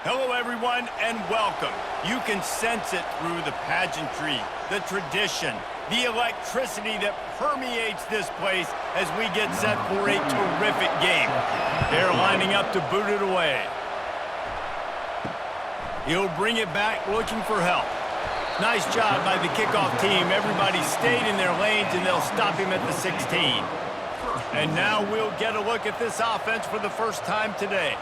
Hello, everyone, and welcome. You can sense it through the pageantry, the tradition, the electricity that permeates this place as we get set for a terrific game. They're lining up to boot it away. He'll bring it back looking for help. Nice job by the kickoff team. Everybody stayed in their lanes, and they'll stop him at the 16. And now we'll get a look at this offense for the first time today.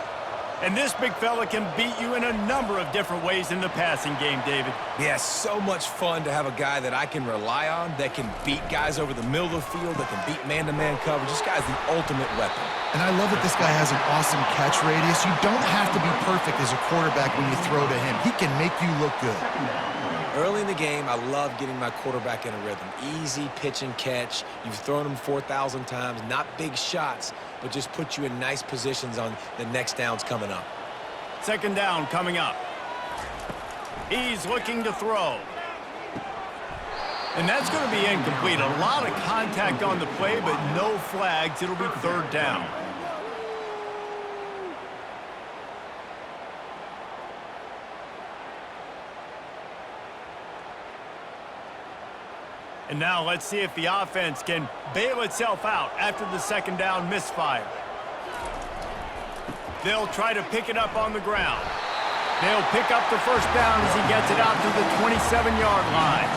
And this big fella can beat you in a number of different ways in the passing game, David. Yeah, so much fun to have a guy that I can rely on, that can beat guys over the middle of the field, that can beat man-to-man coverage. This guy's the ultimate weapon. And I love that this guy has an awesome catch radius. You don't have to be perfect as a quarterback when you throw to him. He can make you look good. Early in the game, I love getting my quarterback in a rhythm. Easy pitch and catch. You've thrown him 4,000 times. Not big shots, but just put you in nice positions on the next downs coming up. Second down coming up. He's looking to throw. And that's going to be incomplete. A lot of contact on the play, but no flags. It'll be third down. And now let's see if the offense can bail itself out after the second down misfire. They'll try to pick it up on the ground. They'll pick up the first down as he gets it out to the 27-yard line.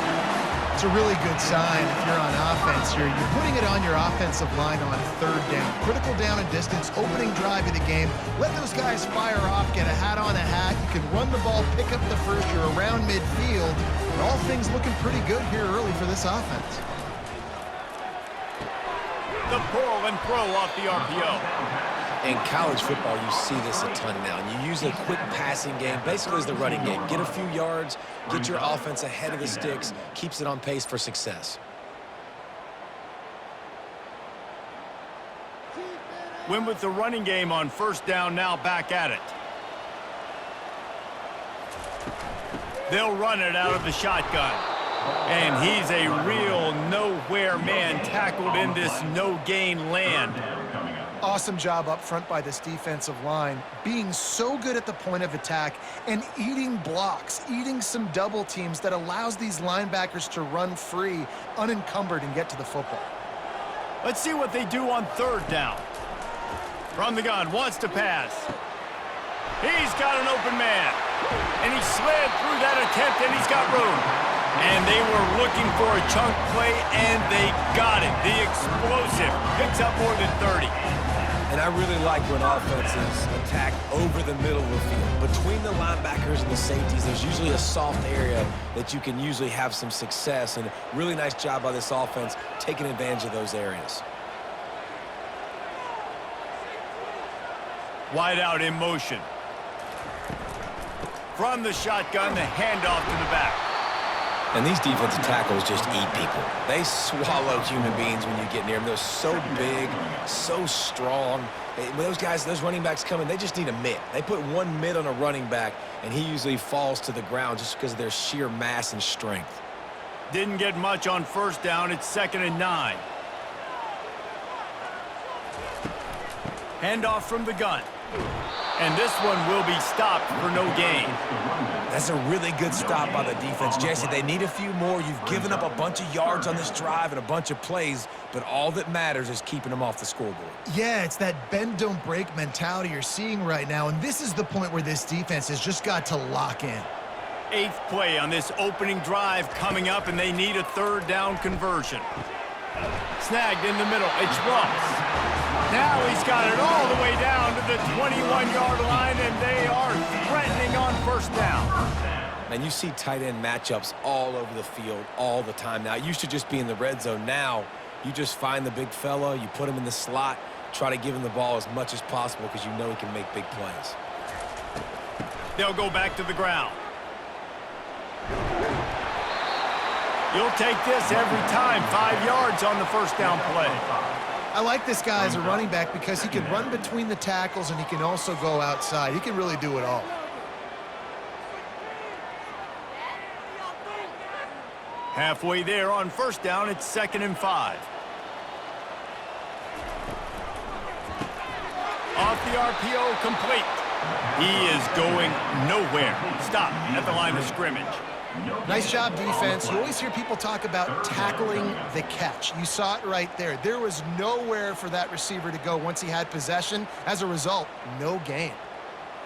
It's a really good sign if you're on offense here. You're putting it on your offensive line on third down. Critical down and distance, opening drive of the game. Let those guys fire off, get a hat on a hat. You can run the ball, pick up the first. You're around midfield. And all things looking pretty good here early for this offense. The pull and throw off the RPO. In college football, you see this a ton now. And you use a quick passing game, basically as the running game. Get a few yards, get your offense ahead of the sticks, keeps it on pace for success. Win with the running game on first down, now back at it. They'll run it out of the shotgun. And he's a real nowhere man tackled in this no-gain land. Awesome job up front by this defensive line, being so good at the point of attack and eating blocks, eating some double teams that allows these linebackers to run free, unencumbered, and get to the football. Let's see what they do on third down. From the gun, wants to pass. He's got an open man. And he slid through that attempt, and he's got room. And they were looking for a chunk play, and they got it. The explosive picks up more than 30. And I really like when offenses attack over the middle of the field. Between the linebackers and the safeties, there's usually a soft area that you can usually have some success. And really nice job by this offense taking advantage of those areas. Wide out in motion. From the shotgun, the handoff to the back. And these defensive tackles just eat people. They swallow human beings when you get near them. They're so big, so strong. When those guys, those running backs come in, they just need a mitt. They put one mitt on a running back, and he usually falls to the ground just because of their sheer mass and strength. Didn't get much on first down. It's 2nd and 9. Handoff from the gun. And this one will be stopped for no gain. That's a really good stop by the defense. Jesse, they need a few more. You've given up a bunch of yards on this drive and a bunch of plays, but all that matters is keeping them off the scoreboard. Yeah, it's that bend, don't break mentality you're seeing right now, and this is the point where this defense has just got to lock in. 8th play on this opening drive coming up, and they need a third down conversion. Snagged in the middle. It's Ross. Now he's got it all the way down to the 21-yard line, and they are threatening on first down. And you see tight end matchups all over the field all the time now. It used to just be in the red zone. Now you just find the big fella, you put him in the slot, try to give him the ball as much as possible because you know he can make big plays. They'll go back to the ground. You'll take this every time. 5 yards on the first down play. I like this guy as a running back because he can run between the tackles and he can also go outside. He can really do it all. Halfway there on first down, it's 2nd and 5. Off the RPO, complete. He is going nowhere. Stop at the line of scrimmage. Nice job, defense. You always hear people talk about tackling the catch. You saw it right there. There was nowhere for that receiver to go once he had possession. As a result, no gain.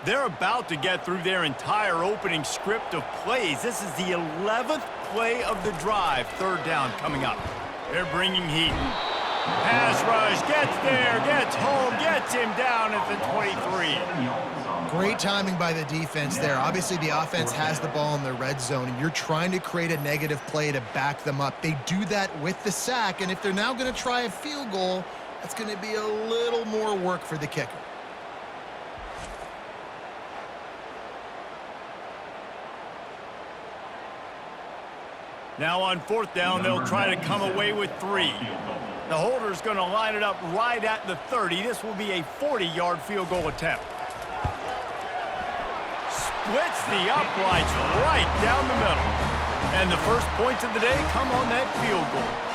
They're about to get through their entire opening script of plays. This is the 11th play of the drive. Third down coming up. They're bringing heat. Pass rush, gets there, gets home, gets him down at the 23. Great timing by the defense there. Obviously, the offense has the ball in the red zone, and you're trying to create a negative play to back them up. They do that with the sack, and if they're now going to try a field goal, that's going to be a little more work for the kicker. Now on fourth down, they'll try to come away with 3. The holder's going to line it up right at the 30. This will be a 40-yard field goal attempt. Splits the uprights right down the middle. And the first points of the day come on that field goal.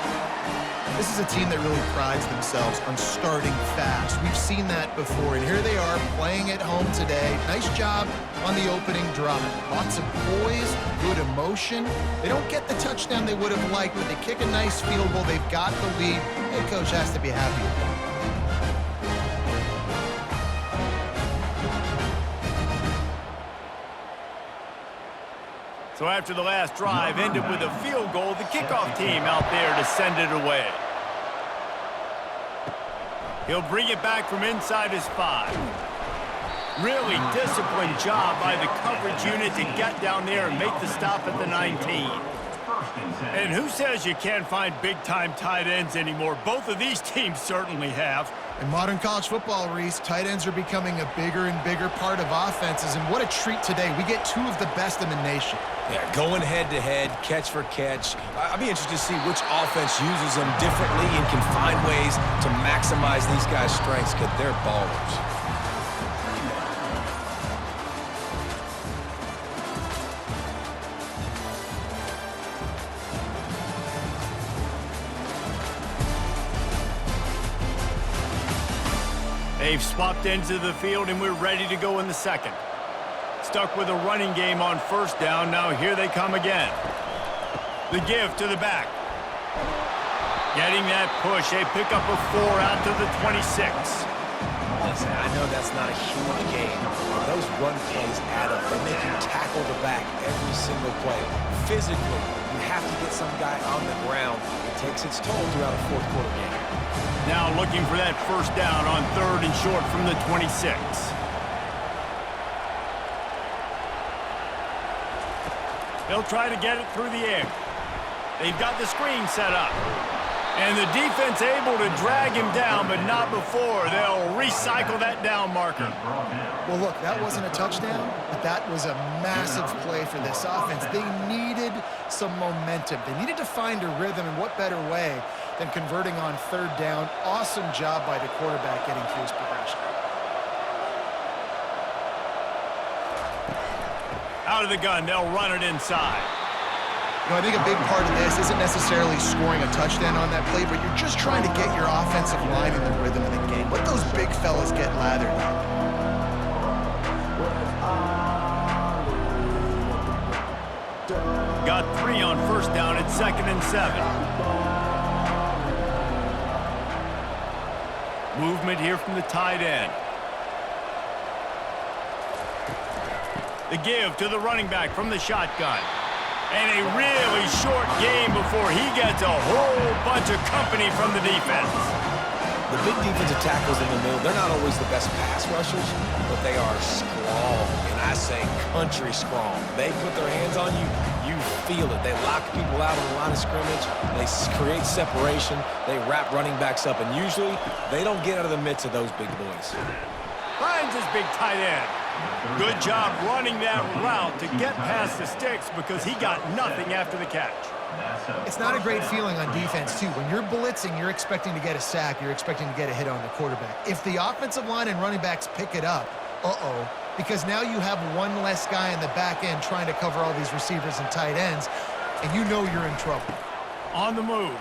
This is a team that really prides themselves on starting fast. We've seen that before, and here they are playing at home today. Nice job on the opening drive. Lots of poise, good emotion. They don't get the touchdown they would have liked, but they kick a nice field goal. They've got the lead. Head coach has to be happy with that. So after the last drive ended with a field goal, the kickoff team out there to send it away. He'll bring it back from inside his 5. Really disciplined job by the coverage unit to get down there and make the stop at the 19. And who says you can't find big-time tight ends anymore? Both of these teams certainly have. In modern college football, Reese, tight ends are becoming a bigger and bigger part of offenses, and what a treat today. We get 2 of the best in the nation. Yeah, going head-to-head, catch for catch. I'll be interested to see which offense uses them differently and can find ways to maximize these guys' strengths because they're ballers. They've swapped ends of the field, and we're ready to go in the second. Stuck with a running game on first down. Now here they come again. The give to the back. Getting that push. A pickup of 4 out to the 26. Listen, I know that's not a huge game, but those run plays add up. They make you tackle the back every single play. Physically, you have to get some guy on the ground. It takes its toll throughout a fourth quarter game. Now looking for that first down on 3rd and short from the 26. They'll try to get it through the air. They've got the screen set up. And the defense able to drag him down, but not before. They'll recycle that down marker. Well, look, that wasn't a touchdown, but that was a massive play for this offense. They needed some momentum. They needed to find a rhythm, and what better way than converting on 3rd down. Awesome job by the quarterback getting through his progression. Out of the gun, they'll run it inside. You know, I think a big part of this isn't necessarily scoring a touchdown on that play, but you're just trying to get your offensive line in the rhythm of the game. Let those big fellas get lathered up. Got 3 on first down at 2nd and 7. Movement here from the tight end. The give to the running back from the shotgun. And a really short game before he gets a whole bunch of company from the defense. The big defensive tackles in the middle, they're not always the best pass rushers, but they are strong, and I say country strong. They put their hands on you, you feel it. They lock people out on the line of scrimmage. They create separation. They wrap running backs up, and usually they don't get out of the midst of those big boys. Finds his big tight end. Good job running that route to get past the sticks because he got nothing after the catch. It's not a great feeling on defense, too. When you're blitzing, you're expecting to get a sack. You're expecting to get a hit on the quarterback. If the offensive line and running backs pick it up, because now you have one less guy in the back end trying to cover all these receivers and tight ends, and you know you're in trouble. On the move.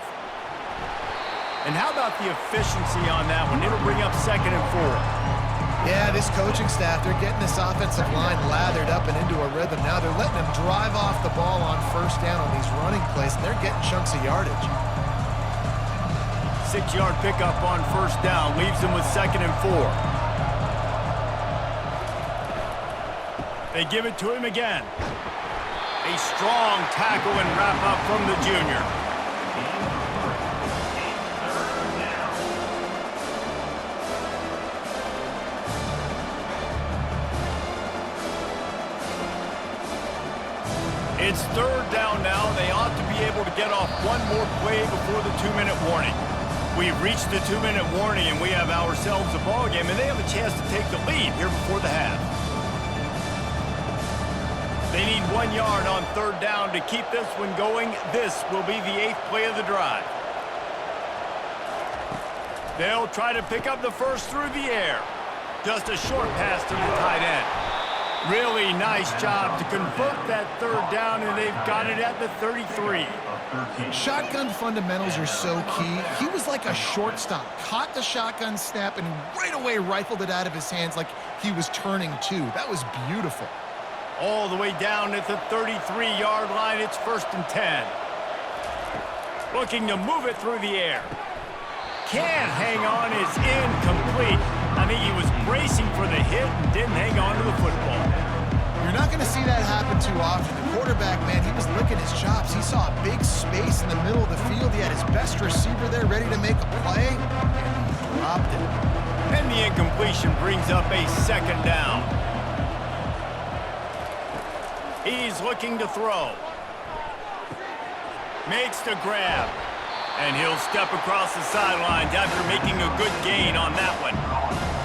And how about the efficiency on that one? It'll bring up 2nd and 4. Yeah, this coaching staff, they're getting this offensive line lathered up and into a rhythm. Now they're letting them drive off the ball on first down on these running plays, and they're getting chunks of yardage. 6-yard pickup on first down leaves them with 2nd and 4. They give it to him again. A strong tackle and wrap up from the junior. It's 3rd down now. They ought to be able to get off one more play before the 2-minute warning. We've reached the 2-minute warning, and we have ourselves a ball game, and they have a chance to take the lead here before the half. They need 1 yard on 3rd down to keep this one going. This will be the 8th play of the drive. They'll try to pick up the first through the air. Just a short pass to the tight end. Really nice job to convert that 3rd down, and they've got it at the 33. Shotgun fundamentals are so key. He was like a shortstop, caught the shotgun snap, and right away rifled it out of his hands like he was turning two. That was beautiful. All the way down at the 33-yard line, it's 1st and 10. Looking to move it through the air. Can't hang on, is incomplete. I think he was bracing for the hit and didn't hang on to the football. You're not going to see that happen too often. The quarterback, man, he was licking his chops. He saw a big space in the middle of the field. He had his best receiver there ready to make a play, and he dropped it. And the incompletion brings up a 2nd down. He's looking to throw. Makes the grab. And he'll step across the sidelines after making a good gain on that one.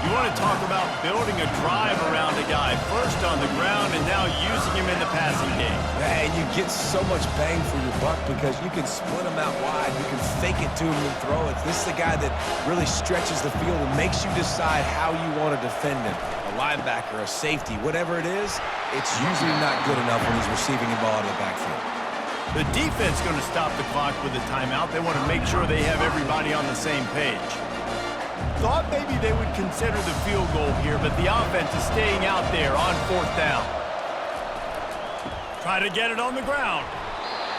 You want to talk about building a drive around a guy. First on the ground and now using him in the passing game. And you get so much bang for your buck because you can split him out wide. You can fake it to him and throw it. This is the guy that really stretches the field and makes you decide how you want to defend him. A linebacker, a safety, whatever it is, it's usually not good enough when he's receiving the ball out of the backfield. The defense going to stop the clock with a timeout. They want to make sure they have everybody on the same page. Thought maybe they would consider the field goal here, but the offense is staying out there on 4th down. Try to get it on the ground.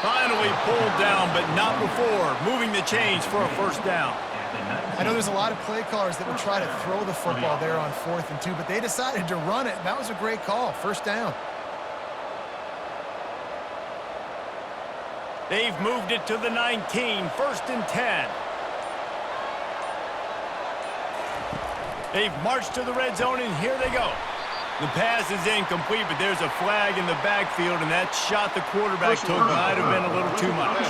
Finally pulled down, but not before moving the chains for a 1st down. I know there's a lot of play callers that would try to throw the football there on 4th and 2, but they decided to run it, and that was a great call. 1st down. They've moved it to the 19, 1st and 10. They've marched to the red zone, and here they go. The pass is incomplete, but there's a flag in the backfield, and that shot the quarterback took might have been a little too much.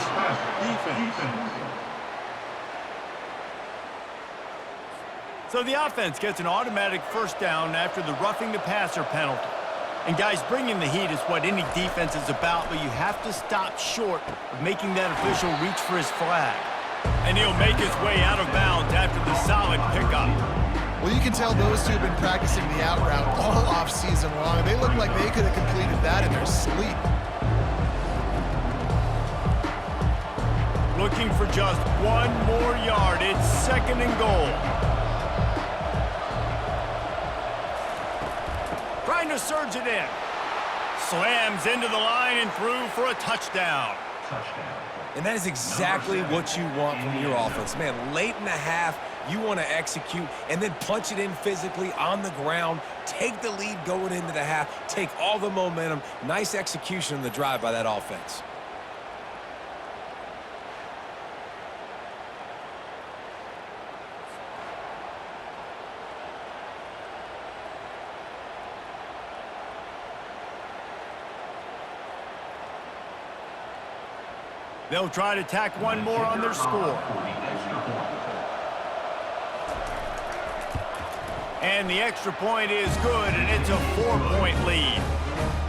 So the offense gets an automatic 1st down after the roughing the passer penalty. And guys, bringing the heat is what any defense is about, but you have to stop short of making that official reach for his flag. And he'll make his way out of bounds after the solid pickup. Well, you can tell those two have been practicing the out route all off-season long. They look like they could have completed that in their sleep. Looking for just 1 more yard. It's 2nd and goal. Trying to surge it in. Slams into the line and through for a touchdown. And that is exactly what you want from your offense. Man, late in the half, you want to execute and then punch it in physically on the ground, take the lead going into the half, take all the momentum. Nice execution on the drive by that offense. They'll try to tack 1 more on their score. And the extra point is good, and it's a 4-point lead.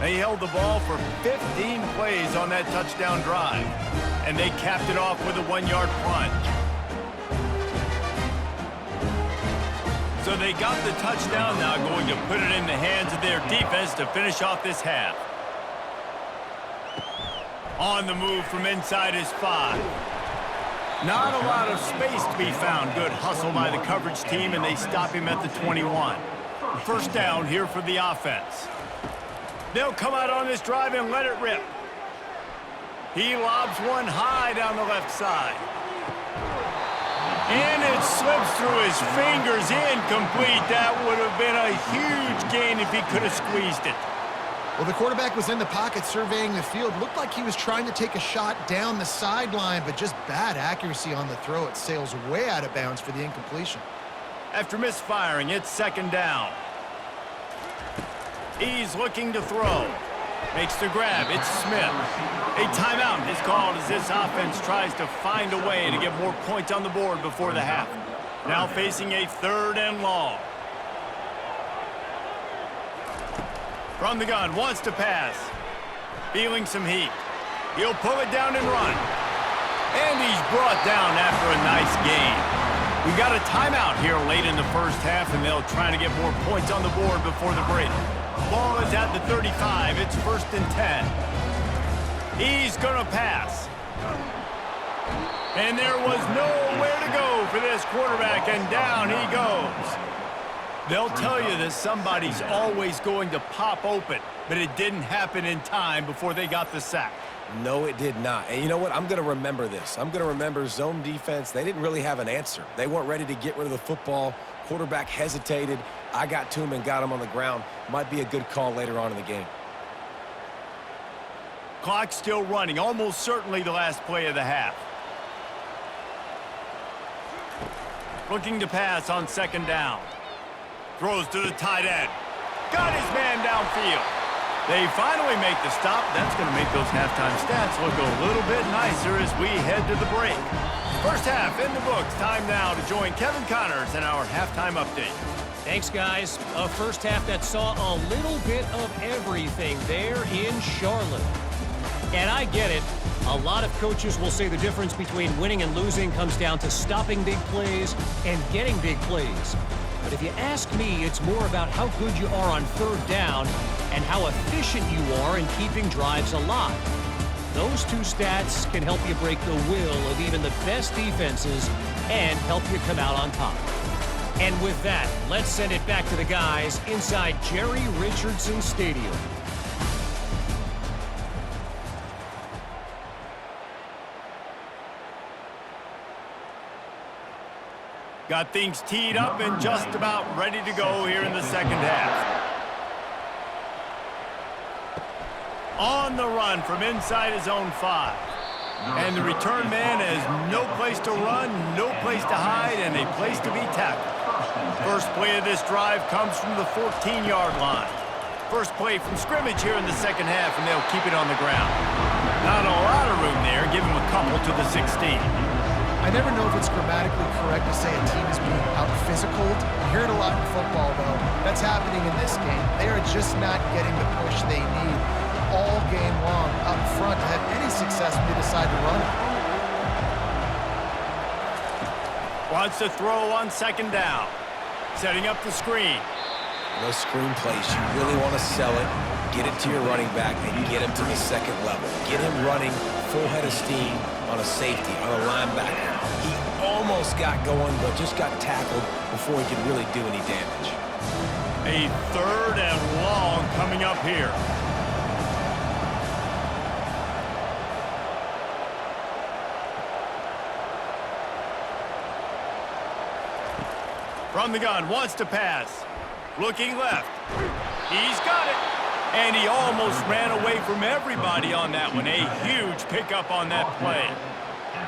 They held the ball for 15 plays on that touchdown drive, and they capped it off with a 1-yard plunge. So they got the touchdown, now going to put it in the hands of their defense to finish off this half. On the move from inside his 5. Not a lot of space to be found. Good hustle by the coverage team, and they stop him at the 21. First down here for the offense. They'll come out on this drive and let it rip. He lobs one high down the left side. And it slips through his fingers, incomplete. That would have been a huge gain if he could have squeezed it. Well, the quarterback was in the pocket surveying the field. Looked like he was trying to take a shot down the sideline, but just bad accuracy on the throw. It sails way out of bounds for the incompletion. After misfiring, it's second down. He's looking to throw. Makes the grab. It's Smith. A timeout is called as this offense tries to find a way to get more points on the board before the half. Now facing a third and long. From the gun, wants to pass. Feeling some heat. He'll pull it down and run. And he's brought down after a nice gain. We got a timeout here late in the first half, and they'll try to get more points on the board before the break. Ball is at the 35. It's 1st and 10. He's going to pass. And there was nowhere to go for this quarterback, and down he goes. They'll tell you that somebody's always going to pop open, but it didn't happen in time before they got the sack. No, it did not. And you know what? I'm going to remember this. I'm going to remember zone defense. They didn't really have an answer. They weren't ready to get rid of the football. Quarterback hesitated. I got to him and got him on the ground. Might be a good call later on in the game. Clock still running, almost certainly the last play of the half. Looking to pass on second down. Throws to the tight end. Got his man downfield. They finally make the stop. That's going to make those halftime stats look a little bit nicer as we head to the break. First half in the books. Time now to join Kevin Connors in our halftime update. Thanks, guys. A first half that saw a little bit of everything there in Charlotte. And I get it. A lot of coaches will say the difference between winning and losing comes down to stopping big plays and getting big plays. But if you ask me, it's more about how good you are on third down and how efficient you are in keeping drives alive. Those two stats can help you break the will of even the best defenses and help you come out on top. And with that, let's send it back to the guys inside Jerry Richardson Stadium. Got things teed up and just about ready to go here in the second half. On the run from inside his own 5. And the return man has no place to run, no place to hide, and a place to be tackled. First play of this drive comes from the 14-yard line. First play from scrimmage here in the second half, and they'll keep it on the ground. Not a lot of room there. Give him a couple to the 16. I never know if it's grammatically correct to say a team is being out-physicaled. You hear it a lot in football, though. That's happening in this game. They are just not getting the push they need all game long up front to have any success when they decide to run it. Wants to throw on second down. Setting up the screen. Those screen plays, you really want to sell it, get it to your running back, and get him to the second level. Get him running full head of steam on a safety, on a linebacker. He almost got going, but just got tackled before he could really do any damage. A third and long coming up here. From the gun, wants to pass. Looking left. He's got it. And he almost ran away from everybody on that one. A huge pickup on that play.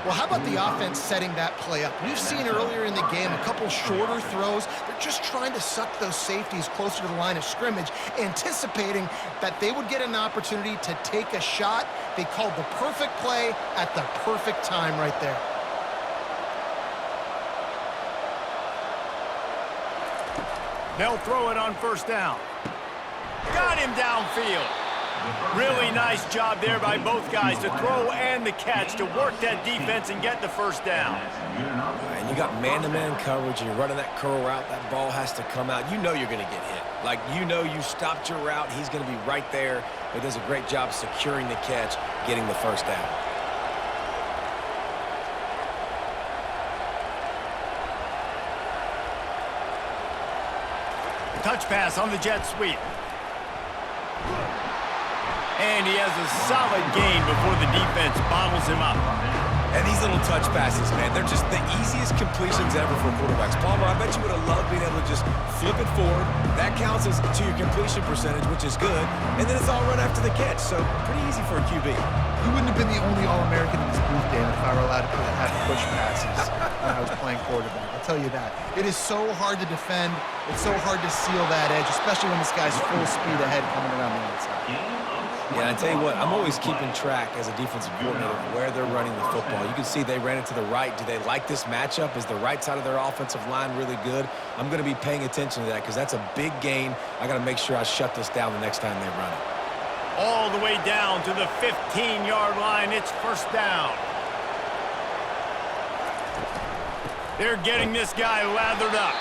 Well, how about the offense setting that play up? We've seen earlier in the game a couple shorter throws. They're just trying to suck those safeties closer to the line of scrimmage, anticipating that they would get an opportunity to take a shot. They called the perfect play at the perfect time right there. They'll throw it on first down. Got him downfield. Really nice job there by both guys to throw and the catch to work that defense and get the first down. And you got man-to-man coverage and you're running that curl route. That ball has to come out. You know you're going to get hit. Like, you know you stopped your route. He's going to be right there. He does a great job securing the catch, getting the first down. touch pass on the jet sweep. And he has a solid gain before the defense bottles him up. And these little touch passes, man, they're just the easiest completions ever for quarterbacks. Palmer, I bet you would have loved being able to just flip it forward. That counts as to your completion percentage, which is good. And then it's all run after the catch, so pretty easy for a QB. You wouldn't have been the only All-American in this booth, Dan, if I were allowed to have push passes when I was playing quarterback. I'll tell you that. It is so hard to defend. It's so hard to seal that edge, especially when this guy's full speed ahead coming around the outside. Yeah, I tell you what, I'm always keeping track as a defensive coordinator of where they're running the football. You can see they ran it to the right. Do they like this matchup? Is the right side of their offensive line really good? I'm going to be paying attention to that because that's a big gain. I got to make sure I shut this down the next time they run it. All the way down to the 15-yard line. It's first down. They're getting this guy lathered up.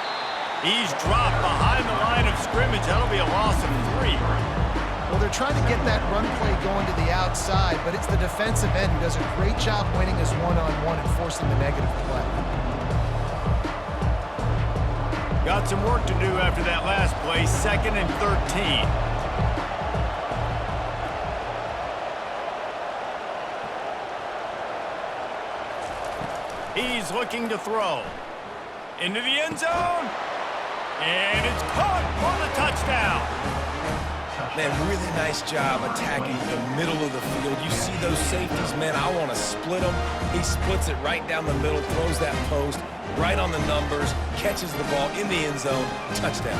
He's dropped behind the line of scrimmage. That'll be a loss of 3. Well, they're trying to get that run play going to the outside, but it's the defensive end who does a great job winning his one-on-one and forcing the negative play. Got some work to do after that last play. 2nd and 13. He's looking to throw. Into the end zone. And it's caught for the touchdown. Man, really nice job attacking the middle of the field. You see those safeties, man, I want to split them. He splits it right down the middle, throws that post, right on the numbers, catches the ball in the end zone, touchdown.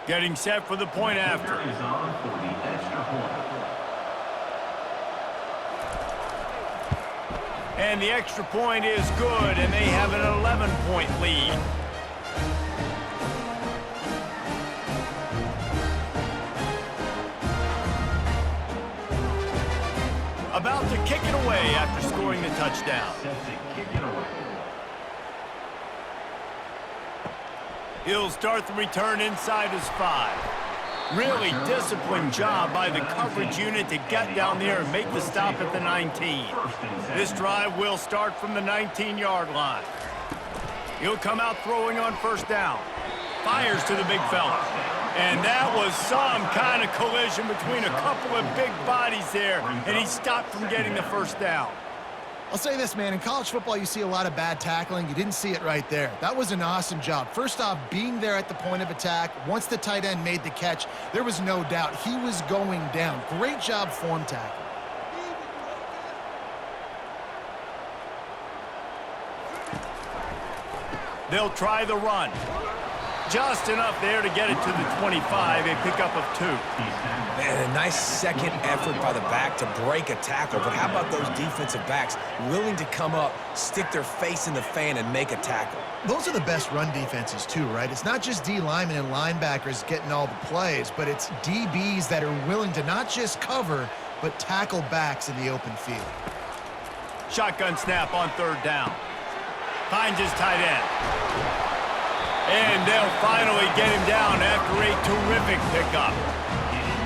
Getting set for the point after. And the extra point is good, and they have an 11-point lead. About to kick it away after scoring the touchdown. He'll start the return inside his 5. Really disciplined job by the coverage unit to get down there and make the stop at the 19. This drive will start from the 19-yard line. He'll come out throwing on first down. Fires to the big fella. And that was some kind of collision between a couple of big bodies there, and he stopped from getting the first down. I'll say this, man. In college football, you see a lot of bad tackling. You didn't see it right there. That was an awesome job. First off, being there at the point of attack. Once the tight end made the catch, there was no doubt he was going down. Great job form tackle. They'll try the run. Just enough there to get it to the 25, a pickup of 2. Man, a nice second effort by the back to break a tackle. But how about those defensive backs willing to come up, stick their face in the fan, and make a tackle? Those are the best run defenses too, right? It's not just D linemen and linebackers getting all the plays, but it's DBs that are willing to not just cover, but tackle backs in the open field. Shotgun snap on third down. Finds his tight end. And they'll finally get him down after a terrific pickup.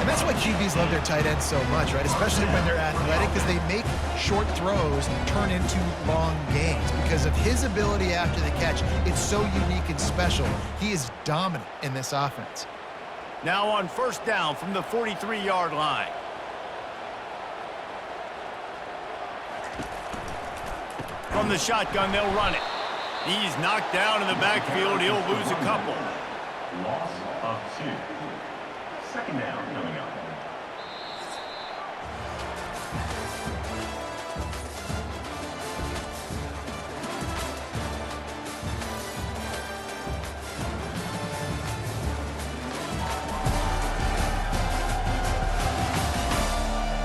And that's why QBs love their tight ends so much, right? Especially when they're athletic, because they make short throws turn into long gains. Because of his ability after the catch, it's so unique and special. He is dominant in this offense. Now on first down from the 43-yard line. From the shotgun, they'll run it. He's knocked down in the backfield. He'll lose a couple. Loss of 2. Second down coming up.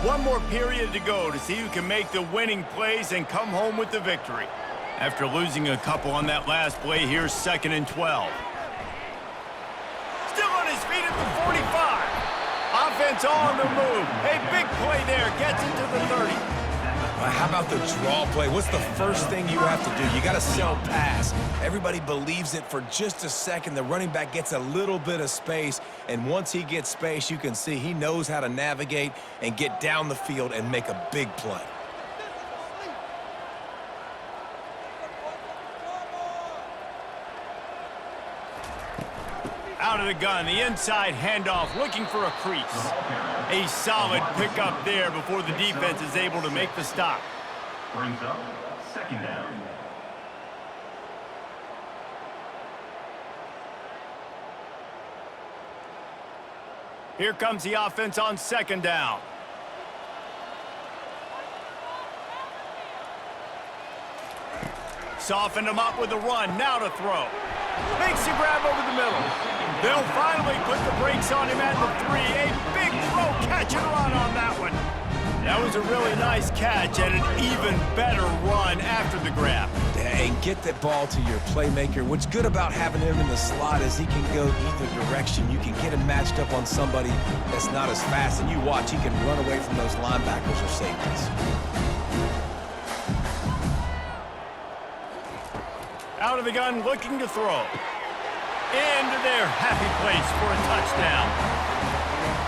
One more period to go to see who can make the winning plays and come home with the victory. After losing a couple on that last play, here's 2nd and 12. Still on his feet at the 45. Offense on the move. A big play there. Gets into the 30. Well, How about the draw play? What's the first thing you have to do? You got to sell pass. Everybody believes it for just a second. The running back gets a little bit of space, and once he gets space, you can see he knows how to navigate and get down the field and make a big play. Out of the gun, the inside handoff, looking for a crease. A solid pickup there before the defense is able to make the stop. Brings up second down. Here comes the offense on second down. Softened him up with a run, now to throw. Makes the grab over the middle. They'll finally put the brakes on him at the 3. A big throw, catch and run on that one. That was a really nice catch and an even better run after the grab. And get that ball to your playmaker. What's good about having him in the slot is he can go either direction. You can get him matched up on somebody that's not as fast, and you watch, he can run away from those linebackers or safeties. Out of the gun, looking to throw. Into their happy place for a touchdown.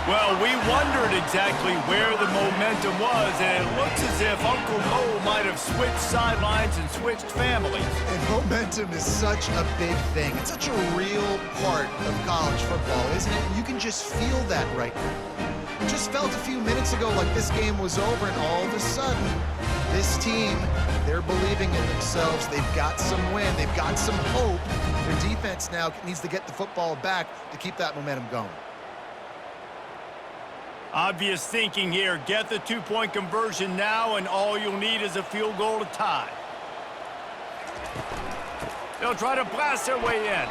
Well, we wondered exactly where the momentum was, and it looks as if Uncle Mo might have switched sidelines and switched families. And momentum is such a big thing. It's such a real part of college football, isn't it? You can just feel that right now. It just felt a few minutes ago like this game was over, and all of a sudden, this team, they're believing in themselves. They've got some win. They've got some hope. Their defense now needs to get the football back to keep that momentum going. Obvious thinking here. Get the two-point conversion now, and all you'll need is a field goal to tie. They'll try to blast their way in.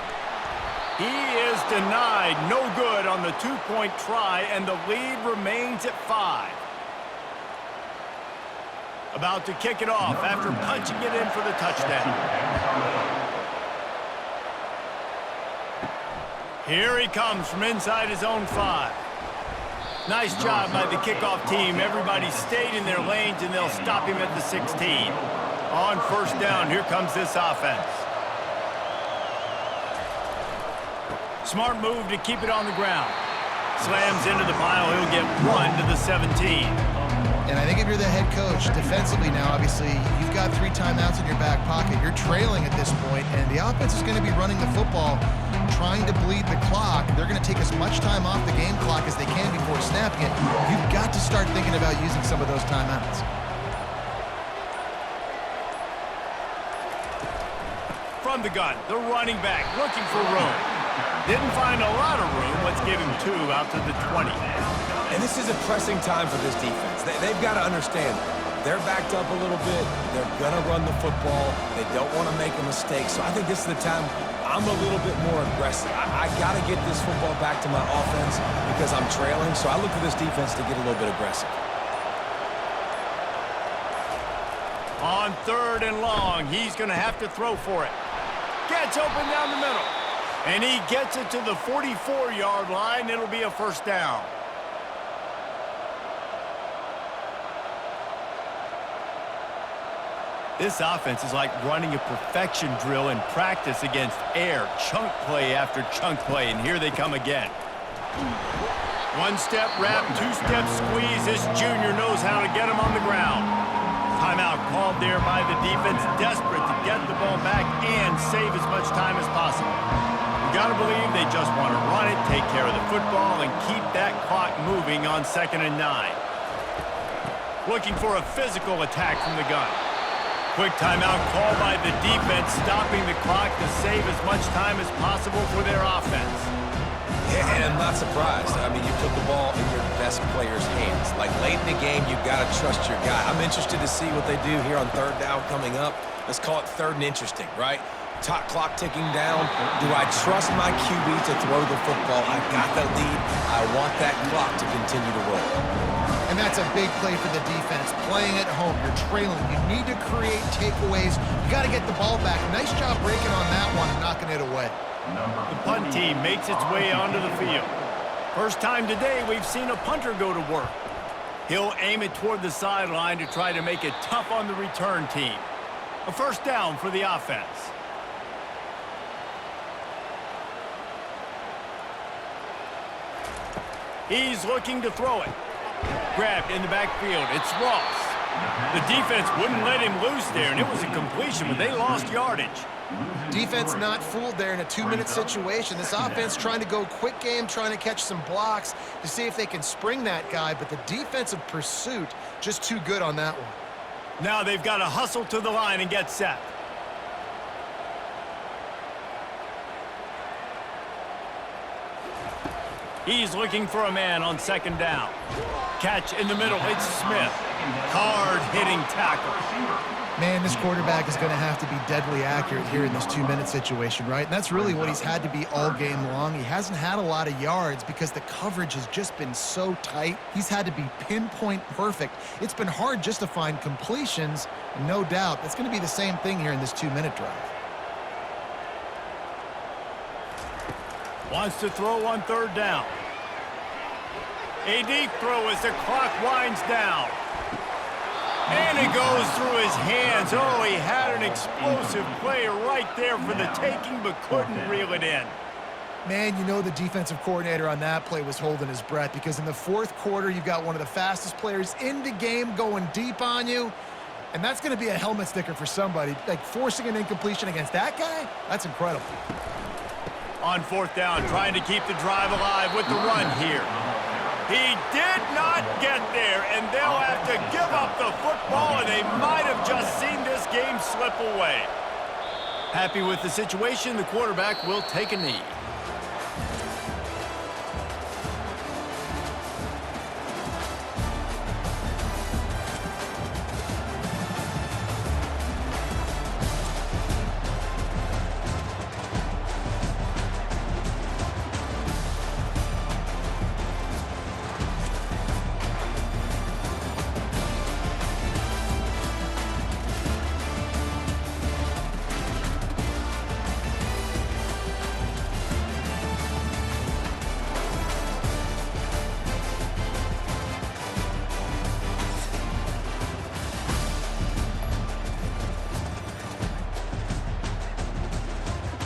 He is denied. No good on the two-point try, and the lead remains at 5. About to kick it off after punching it in for the touchdown. Here he comes from inside his own 5. Nice job by the kickoff team. Everybody stayed in their lanes, and they'll stop him at the 16. On first down, here comes this offense. Smart move to keep it on the ground. Slams into the pile. He'll get 1 to the 17. And I think if you're the head coach, defensively now, obviously, you've got 3 timeouts in your back pocket. You're trailing at this point, and the offense is going to be running the football, trying to bleed the clock. They're going to take as much time off the game clock as they can before snapping it. You've got to start thinking about using some of those timeouts. From the gun, the running back looking for room. Didn't find a lot of room. Let's give him 2 out to the 20. And this is a pressing time for this defense. They've got to understand, they're backed up a little bit. They're going to run the football. They don't want to make a mistake. So I think this is the time I'm a little bit more aggressive. I got to get this football back to my offense because I'm trailing. So I look for this defense to get a little bit aggressive. On 3rd and long, he's going to have to throw for it. Gets open down the middle. And he gets it to the 44-yard line. It'll be a first down. This offense is like running a perfection drill in practice against air. Chunk play after chunk play, and here they come again. 1-step wrap, 2-step squeeze. This junior knows how to get him on the ground. Timeout called there by the defense, desperate to get the ball back and save as much time as possible. You gotta believe they just want to run it, take care of the football, and keep that clock moving on 2nd and 9. Looking for a physical attack from the gun. Quick timeout call by the defense, stopping the clock to save as much time as possible for their offense. Yeah, and I'm not surprised. I mean, you put the ball in your best player's hands. Like, late in the game, you've got to trust your guy. I'm interested to see what they do here on 3rd down coming up. Let's call it 3rd and interesting, right? Top clock ticking down. Do I trust my QB to throw the football? I got the lead. I want that clock to continue to roll. And that's a big play for the defense. Playing at home, you're trailing. You need to create takeaways. You got to get the ball back. Nice job breaking on that one and knocking it away. The punt team makes its way onto the field. First time today we've seen a punter go to work. He'll aim it toward the sideline to try to make it tough on the return team. A first down for the offense. He's looking to throw it. Grabbed in the backfield. It's Ross. The defense wouldn't let him loose there, and it was a completion, but they lost yardage. Defense not fooled there in a 2-minute situation. This offense trying to go quick game, trying to catch some blocks to see if they can spring that guy, but the defensive pursuit just too good on that one. Now they've got to hustle to the line and get set. He's looking for a man on second down. Catch in the middle. It's Smith. Hard-hitting tackle. Man, this quarterback is going to have to be deadly accurate here in this 2-minute situation, right? And that's really what he's had to be all game long. He hasn't had a lot of yards because the coverage has just been so tight. He's had to be pinpoint perfect. It's been hard just to find completions, and no doubt that's going to be the same thing here in this 2-minute drive. Wants to throw on third down. A deep throw as the clock winds down. And it goes through his hands. Oh, he had an explosive play right there for the taking, but couldn't reel it in. Man, you know the defensive coordinator on that play was holding his breath because in the fourth quarter, you've got one of the fastest players in the game going deep on you. And that's going to be a helmet sticker for somebody. Like, forcing an incompletion against that guy, that's incredible. On fourth down, trying to keep the drive alive with the run here. He did not get there, and they'll have to give up the football, and they might have just seen this game slip away. Happy with the situation, the quarterback will take a knee.